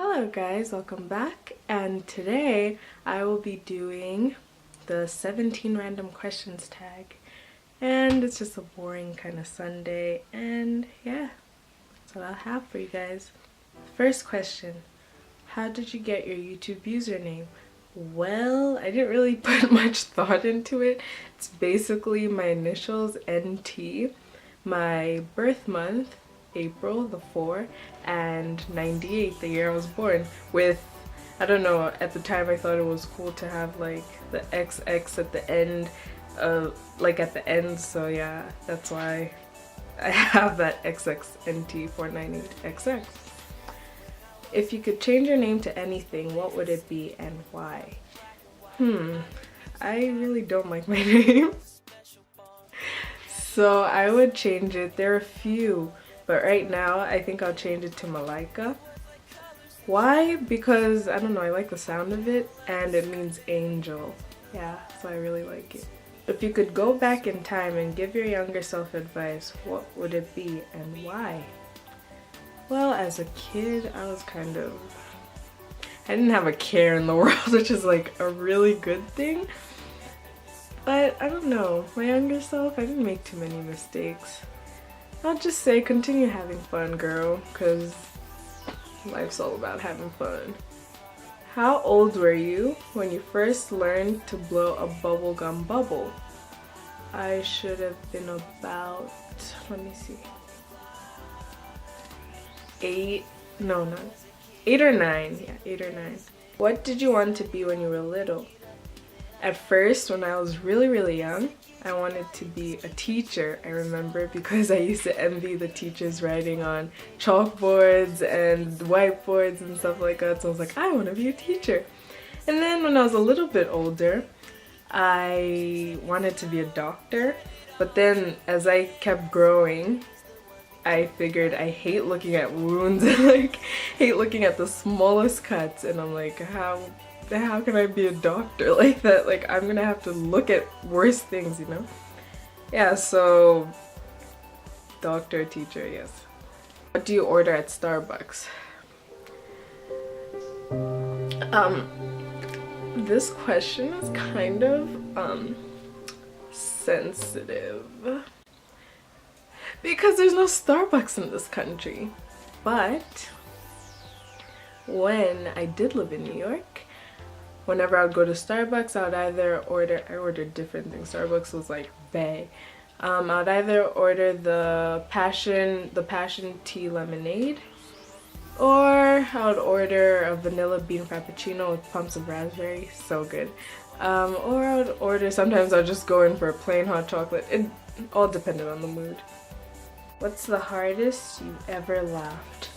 Hello guys, welcome back, and today I will be doing the 17 random questions tag, and it's just a boring kind of Sunday, and yeah, that's what I'll have for you guys. First question: how did you get your YouTube username? Well, I didn't really put much thought into it. It's basically my initials, NT, my birth month, April the 4th, and 98, the year I was born, with, I don't know, at the time I thought it was cool to have like the XX at the end, so yeah, that's why I have that XXNT498XX. If you could change your name to anything, what would it be and why? I really don't like my name. So I would change it. There are a few, but right now I think I'll change it to Malaika. Why? Because, I don't know, I like the sound of it and it means angel. Yeah, so I really like it. If you could go back in time and give your younger self advice, what would it be and why? Well, as a kid, I didn't have a care in the world, which is like a really good thing. But I don't know, my younger self, I didn't make too many mistakes. I'll just say continue having fun, girl, because life's all about having fun. How old were you when you first learned to blow a bubblegum bubble? I should have been about, let me see, 8 or 9. Yeah, 8 or 9. What did you want to be when you were little? At first, when I was really young, I wanted to be a teacher, I remember, because I used to envy the teachers writing on chalkboards and whiteboards and stuff like that, so I was like, I want to be a teacher. And then when I was a little bit older, I wanted to be a doctor, but then as I kept growing, I figured I hate looking at wounds and like hate looking at the smallest cuts, and I'm like, how can I be a doctor like that? Like, I'm gonna have to look at worse things, you know? Yeah, so doctor, teacher, yes. What do you order at Starbucks? This question is kind of sensitive because there's no Starbucks in this country. But when I did live in New York, whenever I would go to Starbucks, I ordered different things. Starbucks was like bae. I would either order the passion tea lemonade, or I would order a vanilla bean frappuccino with pumps of raspberry, so good. Or I would order, sometimes I'd just go in for a plain hot chocolate. It all depended on the mood. What's the hardest you've ever laughed?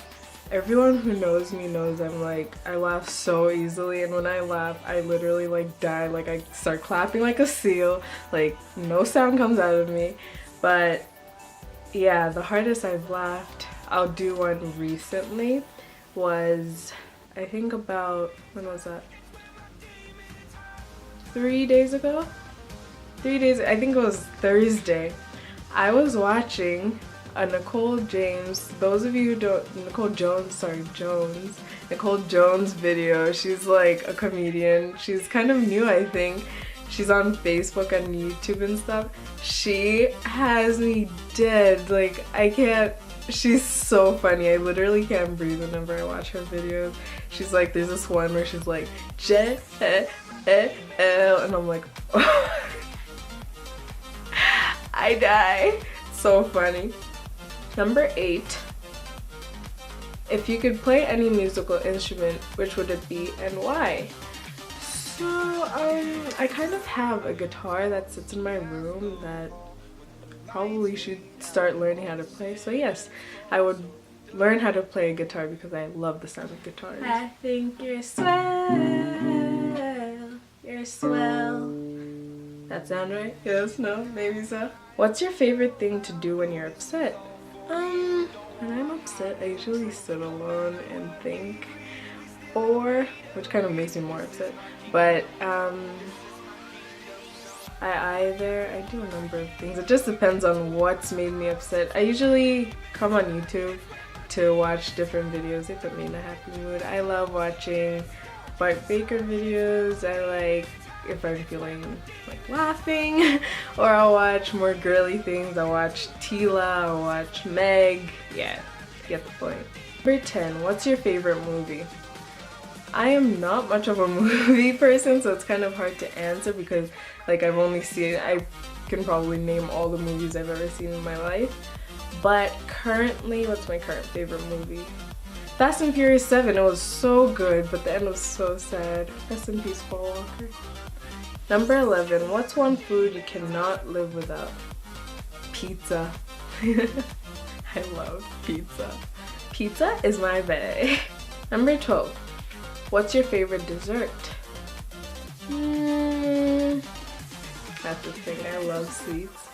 Everyone who knows me knows I laugh so easily, and when I laugh, I literally like die. Like, I start clapping like a seal, like no sound comes out of me. But yeah, the hardest I've laughed, I'll do one recently, was, I think about, when was that? 3 days ago? 3 days, I think it was Thursday. I was watching a Nicole Jones video. She's like a comedian. She's kind of new, I think. She's on Facebook and YouTube and stuff. She has me dead. Like, I can't, she's so funny. I literally can't breathe whenever I watch her videos. She's like, there's this one where she's like, and I'm like, I die. So funny. Number 8. If you could play any musical instrument, which would it be and why? So, I kind of have a guitar that sits in my room that probably should start learning how to play. So yes, I would learn how to play a guitar because I love the sound of guitars. I think you're swell. You're swell. That sound right? Yes, no, maybe so. What's your favorite thing to do when you're upset? When I'm upset, I usually sit alone and think, or, which kind of makes me more upset, but I do a number of things. It just depends on what's made me upset. I usually come on YouTube to watch different videos. They put me in a happy mood. I love watching Bart Baker videos. I like if I'm feeling like laughing, or I'll watch more girly things. I'll watch Tila, I'll watch Meg. Yeah, get the point. Number 10, what's your favorite movie? I am not much of a movie person, so it's kind of hard to answer because like I can probably name all the movies I've ever seen in my life. But currently, what's my current favorite movie? Fast and Furious 7, it was so good, but the end was so sad. Rest in peace, Paul Walker. Number 11, what's one food you cannot live without? Pizza. I love pizza. Pizza is my bae. Number 12, what's your favorite dessert? That's the thing, I love sweets.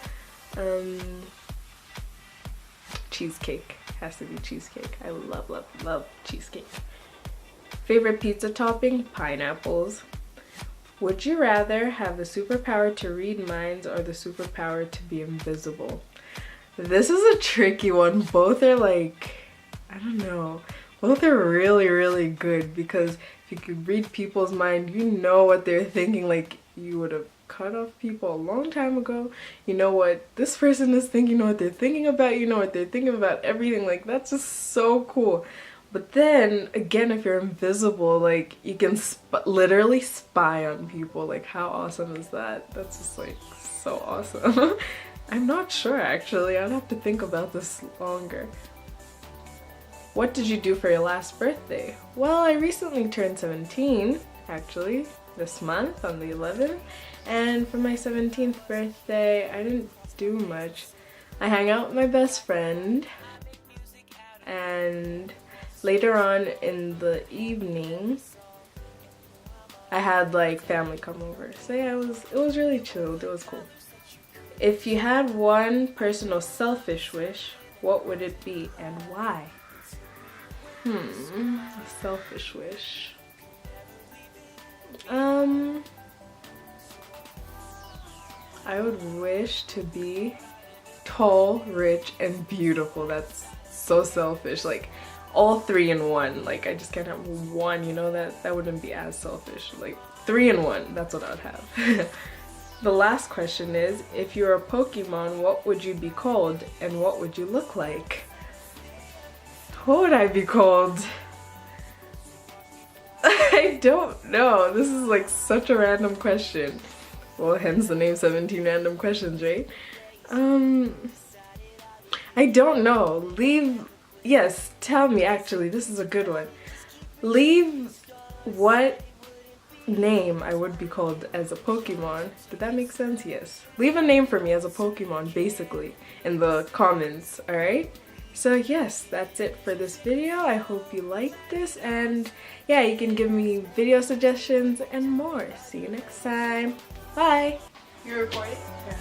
Cheesecake. Has to be cheesecake. I love, love, love cheesecake. Favorite pizza topping? Pineapples. Would you rather have the superpower to read minds or the superpower to be invisible? This is a tricky one. Both are like, I don't know. Both are really, really good because if you could read people's mind, you know what they're thinking. Like, you would have cut off people a long time ago. You know what this person is thinking, you know what they're thinking about, you know what they're thinking about everything. Like, that's just so cool. But then again, if you're invisible, like, you can literally spy on people. Like, how awesome is that? That's just like so awesome. I'm not sure actually. I'd have to think about this longer. What did you do for your last birthday? Well, I recently turned 17 actually this month on the 11th, and for my 17th birthday I didn't do much. I hung out with my best friend, and later on in the evening I had like family come over. So yeah, it was really chilled. It was cool. If you had one personal selfish wish, what would it be and why? A selfish wish. I would wish to be tall, rich, and beautiful. That's so selfish. Like, all three in one. Like, I just can't have one, you know? That wouldn't be as selfish. Like, 3 in 1, that's what I'd have. The last question is, if you're a Pokemon, what would you be called and what would you look like? What would I be called? I don't know. This is like such a random question. Well, hence the name 17 Random Questions, right? I don't know. Yes, tell me actually. This is a good one. Leave what name I would be called as a Pokemon. Did that make sense? Yes. Leave a name for me as a Pokemon, basically, in the comments, alright? So yes, that's it for this video. I hope you liked this, and yeah, you can give me video suggestions and more. See you next time. Bye! You're recording? Yeah.